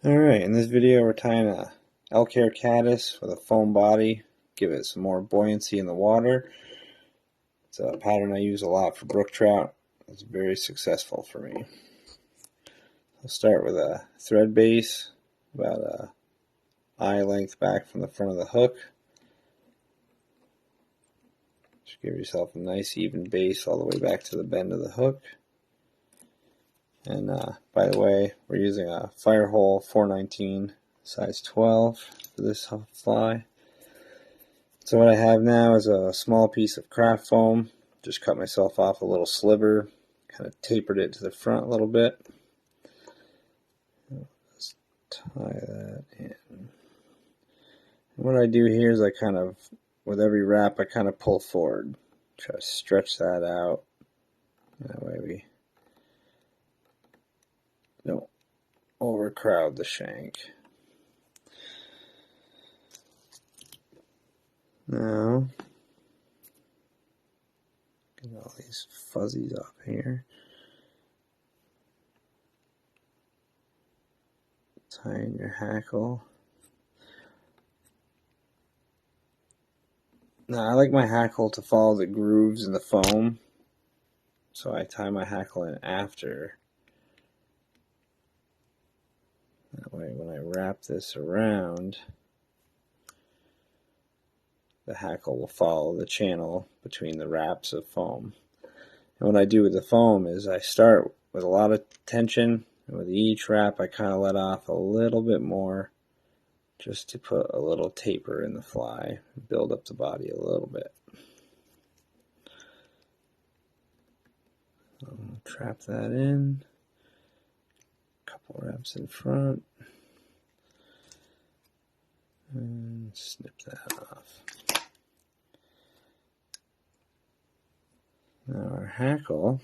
Alright, in this video we're tying a elk hair caddis with a foam body, give it some more buoyancy in the water. It's a pattern I use a lot for brook trout. It's very successful for me. I'll start with a thread base, about a eye length back from the front of the hook. Just give yourself a nice even base all the way back to the bend of the hook. And by the way, we're using a Firehole 419 size 12 for this fly. So what I have now is a small piece of craft foam. Just cut myself off a little sliver, kind of tapered it to the front a little bit. Just tie that in. And what I do here is I kind of, with every wrap, I kind of pull forward. Try to stretch that out. That way we don't overcrowd the shank. Now, get all these fuzzies off here. Tie in your hackle. Now, I like my hackle to follow the grooves in the foam, so I tie my hackle in after. That way, when I wrap this around, the hackle will follow the channel between the wraps of foam. And what I do with the foam is I start with a lot of tension, and with each wrap I kind of let off a little bit more just to put a little taper in the fly, build up the body a little bit. Trap that in, a couple wraps in front, and snip that off. Now our hackle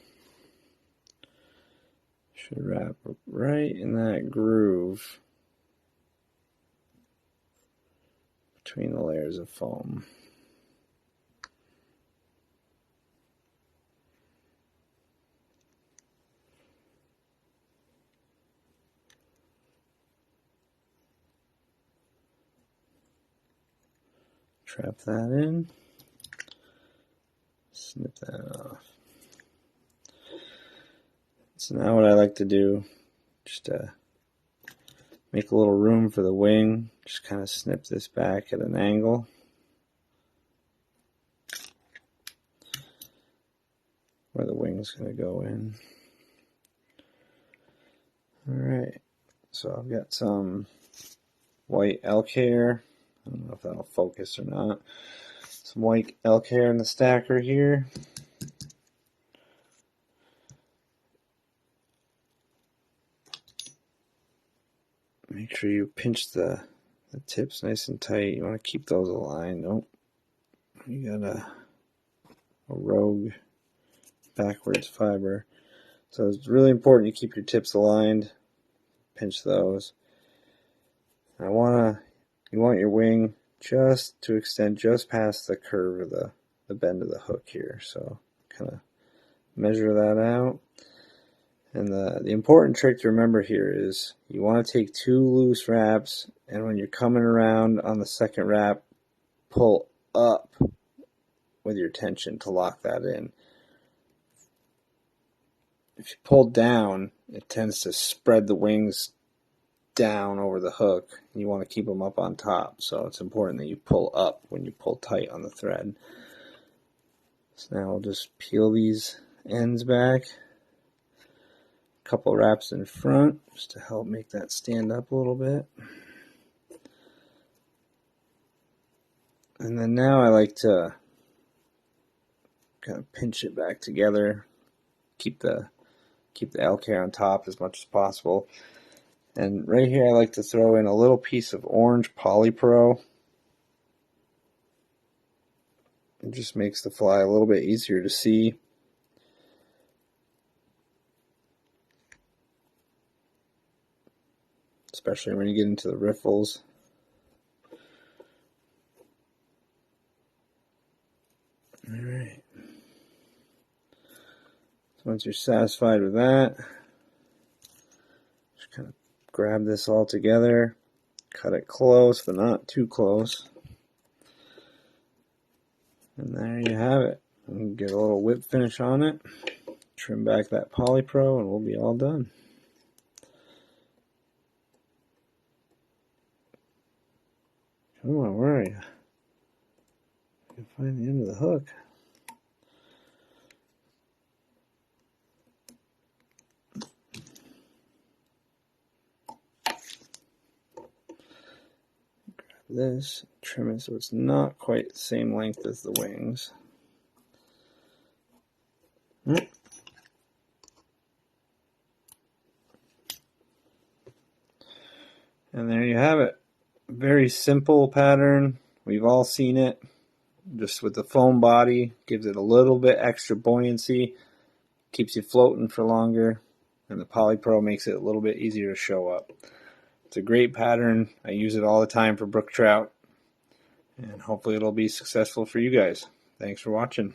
should wrap right in that groove between the layers of foam. Trap that in, snip that off. So now what I like to do, just to make a little room for the wing, just kind of snip this back at an angle. Where the wing's going to go in. Alright, so I've got some white elk hair. I don't know if that'll focus or not. Some white elk hair in the stacker here. Make sure you pinch the tips nice and tight. You want to keep those aligned. Oh, you got a rogue backwards fiber. So it's really important you keep your tips aligned. Pinch those. You want your wing just to extend just past the curve of the bend of the hook here. So kind of measure that out. And the important trick to remember here is you want to take two loose wraps, and when you're coming around on the second wrap, pull up with your tension to lock that in. If you pull down, it tends to spread the wings down over the hook. You want to keep them up on top, so it's important that you pull up when you pull tight on the thread. So now we'll just peel these ends back. A couple wraps in front just to help make that stand up a little bit. And then now I like to kind of pinch it back together, keep the elk hair on top as much as possible. And right here I like to throw in a little piece of orange polypro. It just makes the fly a little bit easier to see. Especially when you get into the riffles. Alright. So once you're satisfied with that, just kind of grab this all together, cut it close, but not too close. And there you have it. And get a little whip finish on it. Trim back that Polypro and we'll be all done. Come on, where are you? I can find the end of the hook. Grab this, trim it so it's not quite the same length as the wings. And there you have it. Very simple pattern. We've all seen it. Just with the foam body, gives it a little bit extra buoyancy, keeps you floating for longer, and the Polypro makes it a little bit easier to show up. It's a great pattern. I use it all the time for brook trout, and hopefully it'll be successful for you guys. Thanks for watching.